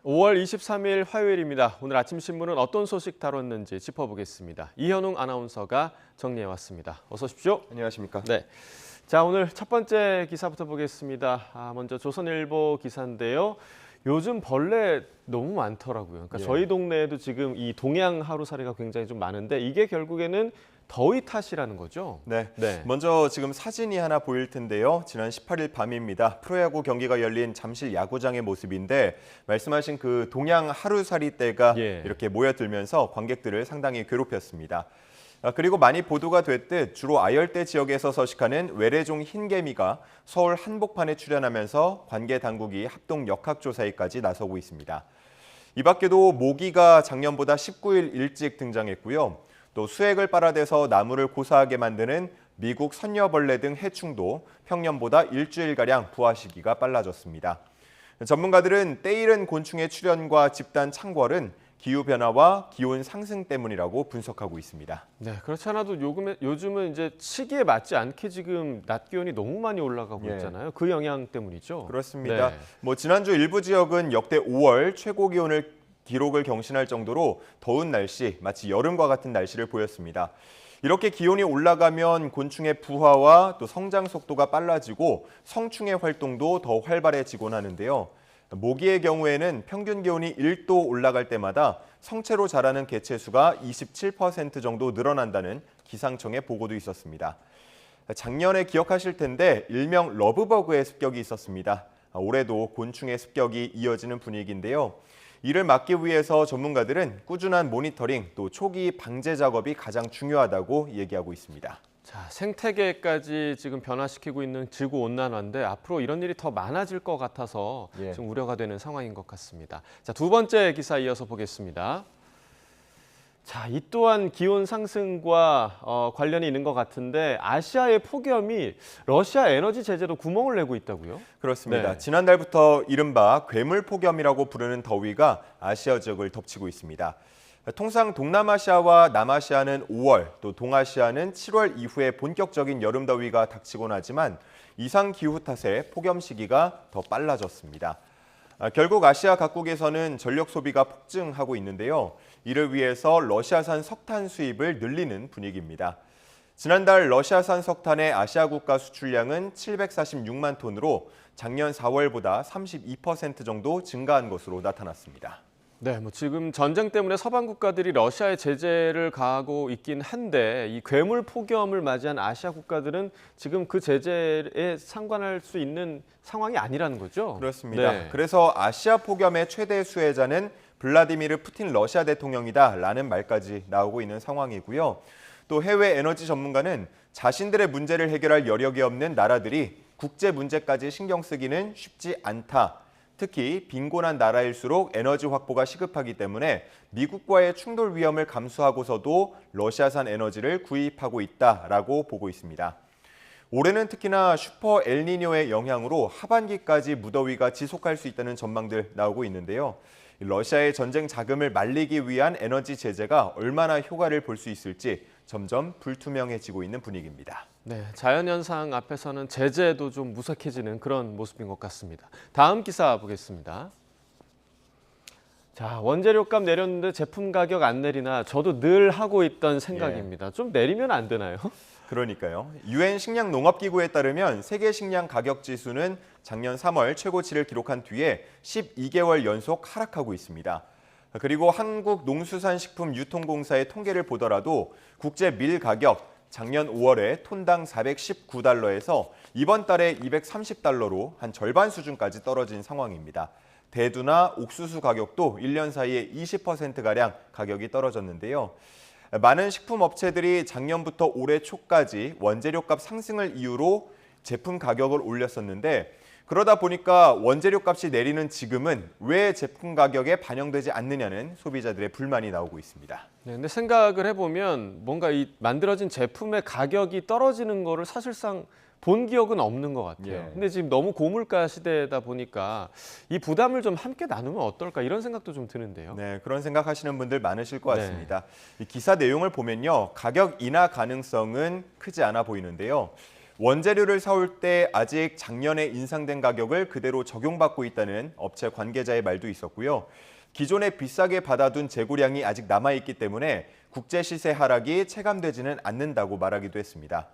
5월 23일 화요일입니다. 오늘 아침 신문은 어떤 소식 다뤘는지 짚어보겠습니다. 이현웅 아나운서가 정리해왔습니다. 어서 오십시오. 안녕하십니까? 네. 자, 오늘 첫 번째 기사부터 보겠습니다. 먼저 조선일보 기사인데요. 요즘 벌레 너무 많더라고요. 그러니까 저희 동네에도 지금 이 동양 하루살이가 굉장히 좀 많은데 이게 결국에는 더위 탓이라는 거죠? 네. 먼저 지금 사진이 하나 보일 텐데요. 지난 18일 밤입니다. 프로야구 경기가 열린 잠실 야구장의 모습인데 말씀하신 그 동양 하루살이 떼가 이렇게 모여들면서 관객들을 상당히 괴롭혔습니다. 그리고 많이 보도가 됐듯 주로 아열대 지역에서 서식하는 외래종 흰개미가 서울 한복판에 출현하면서 관계 당국이 합동 역학조사에까지 나서고 있습니다. 이 밖에도 모기가 작년보다 19일 일찍 등장했고요. 또 수액을 빨아대서 나무를 고사하게 만드는 미국 선녀벌레 등 해충도 평년보다 일주일가량 부화 시기가 빨라졌습니다. 전문가들은 때이른 곤충의 출현과 집단 창궐은 기후변화와 기온 상승 때문이라고 분석하고 있습니다. 네, 그렇지 않아도 요즘은 이제 시기에 맞지 않게 지금 낮 기온이 너무 많이 올라가고 있잖아요. 그 영향 때문이죠. 그렇습니다. 지난주 일부 지역은 역대 5월 최고 기록을 경신할 정도로 더운 날씨, 마치 여름과 같은 날씨를 보였습니다. 이렇게 기온이 올라가면 곤충의 부화와 또 성장 속도가 빨라지고 성충의 활동도 더 활발해지곤 하는데요. 모기의 경우에는 평균 기온이 1도 올라갈 때마다 성체로 자라는 개체 수가 27% 정도 늘어난다는 기상청의 보고도 있었습니다. 작년에 기억하실 텐데 일명 러브버그의 습격이 있었습니다. 올해도 곤충의 습격이 이어지는 분위기인데요. 이를 막기 위해서 전문가들은 꾸준한 모니터링 또 초기 방제 작업이 가장 중요하다고 얘기하고 있습니다. 자, 생태계까지 지금 변화시키고 있는 지구온난화인데 앞으로 이런 일이 더 많아질 것 같아서 좀 우려가 되는 상황인 것 같습니다. 자, 두 번째 기사 이어서 보겠습니다. 자, 이 또한 기온 상승과 관련이 있는 것 같은데 아시아의 폭염이 러시아 에너지 제재로 구멍을 내고 있다고요? 그렇습니다. 지난달부터 이른바 괴물 폭염이라고 부르는 더위가 아시아 지역을 덮치고 있습니다. 통상 동남아시아와 남아시아는 5월, 또 동아시아는 7월 이후에 본격적인 여름 더위가 닥치곤 하지만 이상 기후 탓에 폭염 시기가 더 빨라졌습니다. 결국 아시아 각국에서는 전력 소비가 폭증하고 있는데요. 이를 위해서 러시아산 석탄 수입을 늘리는 분위기입니다. 지난달 러시아산 석탄의 아시아 국가 수출량은 746만 톤으로 작년 4월보다 32% 정도 증가한 것으로 나타났습니다. 네, 지금 전쟁 때문에 서방 국가들이 러시아에 제재를 가하고 있긴 한데 이 괴물 폭염을 맞이한 아시아 국가들은 지금 그 제재에 상관할 수 있는 상황이 아니라는 거죠? 그렇습니다. 그래서 아시아 폭염의 최대 수혜자는 블라디미르 푸틴 러시아 대통령이다라는 말까지 나오고 있는 상황이고요. 또 해외 에너지 전문가는 자신들의 문제를 해결할 여력이 없는 나라들이 국제 문제까지 신경 쓰기는 쉽지 않다. 특히 빈곤한 나라일수록 에너지 확보가 시급하기 때문에 미국과의 충돌 위험을 감수하고서도 러시아산 에너지를 구입하고 있다라고 보고 있습니다. 올해는 특히나 슈퍼 엘니뇨의 영향으로 하반기까지 무더위가 지속할 수 있다는 전망들 나오고 있는데요. 러시아의 전쟁 자금을 말리기 위한 에너지 제재가 얼마나 효과를 볼 수 있을지 점점 불투명해지고 있는 분위기입니다. 네, 자연현상 앞에서는 제재도 좀 무색해지는 그런 모습인 것 같습니다. 다음 기사 보겠습니다. 자, 원재료값 내렸는데 제품 가격 안 내리나 저도 늘 하고 있던 생각입니다. 좀 내리면 안 되나요? 그러니까요. 유엔 식량농업기구에 따르면 세계 식량 가격 지수는 작년 3월 최고치를 기록한 뒤에 12개월 연속 하락하고 있습니다. 그리고 한국농수산식품유통공사의 통계를 보더라도 국제 밀 가격 작년 5월에 톤당 419달러에서 이번 달에 230달러로 한 절반 수준까지 떨어진 상황입니다. 대두나 옥수수 가격도 1년 사이에 20%가량 가격이 떨어졌는데요. 많은 식품업체들이 작년부터 올해 초까지 원재료값 상승을 이유로 제품 가격을 올렸었는데 그러다 보니까 원재료값이 내리는 지금은 왜 제품 가격에 반영되지 않느냐는 소비자들의 불만이 나오고 있습니다. 네, 근데 생각을 해보면 뭔가 이 만들어진 제품의 가격이 떨어지는 거를 사실상 본 기억은 없는 것 같아요. 근데 지금 너무 고물가 시대다 보니까 이 부담을 좀 함께 나누면 어떨까 이런 생각도 좀 드는데요. 네, 그런 생각하시는 분들 많으실 것 같습니다. 이 기사 내용을 보면요, 가격 인하 가능성은 크지 않아 보이는데요. 원재료를 사올 때 아직 작년에 인상된 가격을 그대로 적용받고 있다는 업체 관계자의 말도 있었고요. 기존에 비싸게 받아둔 재고량이 아직 남아있기 때문에 국제 시세 하락이 체감되지는 않는다고 말하기도 했습니다.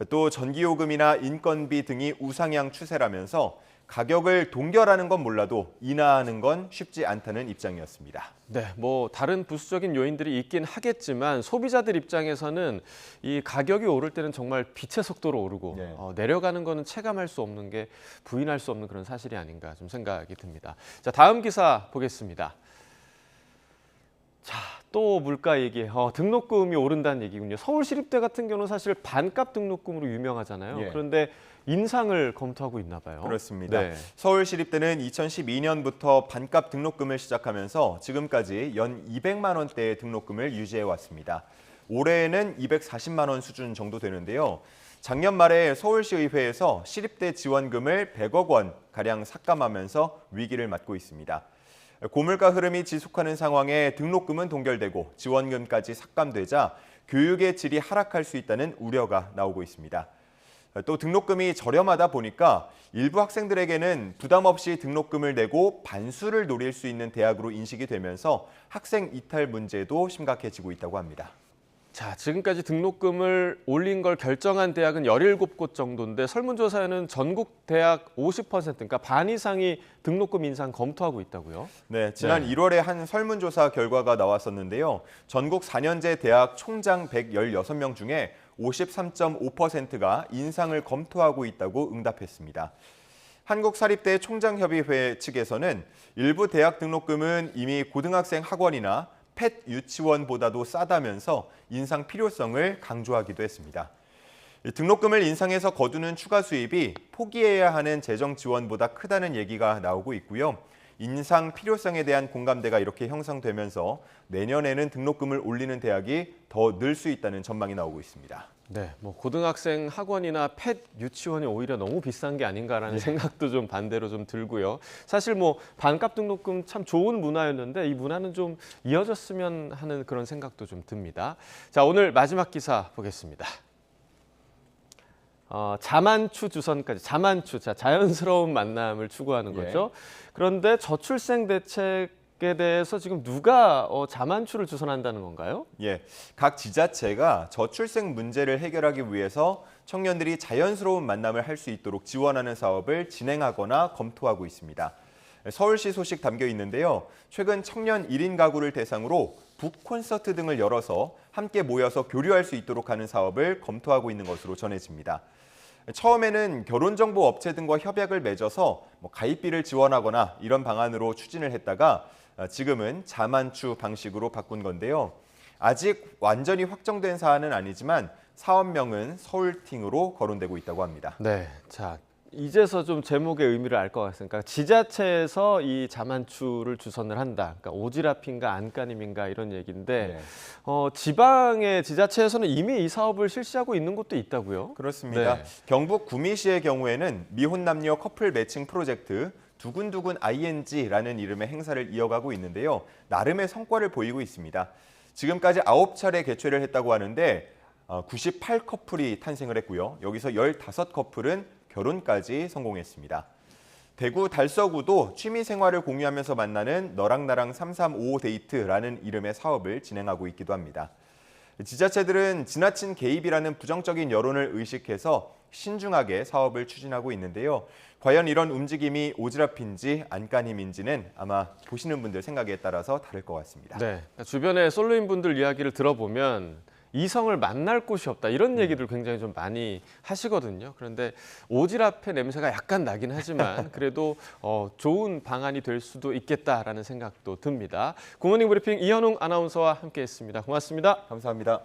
또 전기요금이나 인건비 등이 우상향 추세라면서 가격을 동결하는 건 몰라도 인하하는 건 쉽지 않다는 입장이었습니다. 네, 뭐 다른 부수적인 요인들이 있긴 하겠지만 소비자들 입장에서는 이 가격이 오를 때는 정말 빛의 속도로 오르고 네. 내려가는 거는 체감할 수 없는 게 부인할 수 없는 그런 사실이 아닌가 좀 생각이 듭니다. 자, 다음 기사 보겠습니다. 자, 또 물가 얘기, 등록금이 오른다는 얘기군요. 서울시립대 같은 경우는 사실 반값 등록금으로 유명하잖아요. 예. 그런데 인상을 검토하고 있나 봐요. 그렇습니다. 네. 서울시립대는 2012년부터 반값 등록금을 시작하면서 지금까지 연 200만 원대의 등록금을 유지해 왔습니다. 올해에는 240만 원 수준 정도 되는데요. 작년 말에 서울시의회에서 시립대 지원금을 100억 원 가량 삭감하면서 위기를 맞고 있습니다. 고물가 흐름이 지속하는 상황에 등록금은 동결되고 지원금까지 삭감되자 교육의 질이 하락할 수 있다는 우려가 나오고 있습니다. 또 등록금이 저렴하다 보니까 일부 학생들에게는 부담 없이 등록금을 내고 반수를 노릴 수 있는 대학으로 인식이 되면서 학생 이탈 문제도 심각해지고 있다고 합니다. 자, 지금까지 등록금을 올린 걸 결정한 대학은 17곳 정도인데 설문조사에는 전국 대학 50% 그러니까 반 이상이 등록금 인상 검토하고 있다고요? 네, 지난 1월에 한 설문조사 결과가 나왔었는데요. 전국 4년제 대학 총장 116명 중에 53.5%가 인상을 검토하고 있다고 응답했습니다. 한국사립대 총장협의회 측에서는 일부 대학 등록금은 이미 고등학생 학원이나 펫 유치원보다도 싸다면서 인상 필요성을 강조하기도 했습니다. 등록금을 인상해서 거두는 추가 수입이 포기해야 하는 재정 지원보다 크다는 얘기가 나오고 있고요. 인상 필요성에 대한 공감대가 이렇게 형성되면서 내년에는 등록금을 올리는 대학이 더 늘 수 있다는 전망이 나오고 있습니다. 네, 뭐 고등학생 학원이나 펫 유치원이 오히려 너무 비싼 게 아닌가라는 생각도 좀 반대로 좀 들고요. 사실 뭐 반값 등록금 참 좋은 문화였는데 이 문화는 좀 이어졌으면 하는 그런 생각도 좀 듭니다. 자, 오늘 마지막 기사 보겠습니다. 자만추 주선까지, 자만추, 자, 자연스러운 만남을 추구하는 거죠. 그런데 저출생 대책에 대해서 지금 누가 자만추를 주선한다는 건가요? 예, 각 지자체가 저출생 문제를 해결하기 위해서 청년들이 자연스러운 만남을 할 수 있도록 지원하는 사업을 진행하거나 검토하고 있습니다. 서울시 소식 담겨 있는데요. 최근 청년 1인 가구를 대상으로 북 콘서트 등을 열어서 함께 모여서 교류할 수 있도록 하는 사업을 검토하고 있는 것으로 전해집니다. 처음에는 결혼정보 업체 등과 협약을 맺어서 가입비를 지원하거나 이런 방안으로 추진을 했다가 지금은 자만추 방식으로 바꾼 건데요. 아직 완전히 확정된 사안은 아니지만 사업명은 서울팅으로 거론되고 있다고 합니다. 네, 자, 이제서 좀 제목의 의미를 알 것 같으니까 지자체에서 이 자만추를 주선을 한다. 그러니까 오지랖인가 안간힘인가 이런 얘기인데 지방의 지자체에서는 이미 이 사업을 실시하고 있는 곳도 있다고요? 그렇습니다. 네. 경북 구미시의 경우에는 미혼 남녀 커플 매칭 프로젝트 두근두근 ING라는 이름의 행사를 이어가고 있는데요. 나름의 성과를 보이고 있습니다. 지금까지 9차례 개최를 했다고 하는데 98커플이 탄생을 했고요. 여기서 15커플은 결혼까지 성공했습니다. 대구 달서구도 취미 생활을 공유하면서 만나는 너랑 나랑 335 데이트라는 이름의 사업을 진행하고 있기도 합니다. 지자체들은 지나친 개입이라는 부정적인 여론을 의식해서 신중하게 사업을 추진하고 있는데요. 과연 이런 움직임이 오지랖인지 안간힘인지는 아마 보시는 분들 생각에 따라서 다를 것 같습니다. 네, 주변에 솔로인 분들 이야기를 들어보면 이성을 만날 곳이 없다 이런 얘기를 굉장히 좀 많이 하시거든요. 그런데 오지랖의 냄새가 약간 나긴 하지만 그래도 좋은 방안이 될 수도 있겠다라는 생각도 듭니다. 굿모닝 브리핑 이현웅 아나운서와 함께했습니다. 고맙습니다. 감사합니다.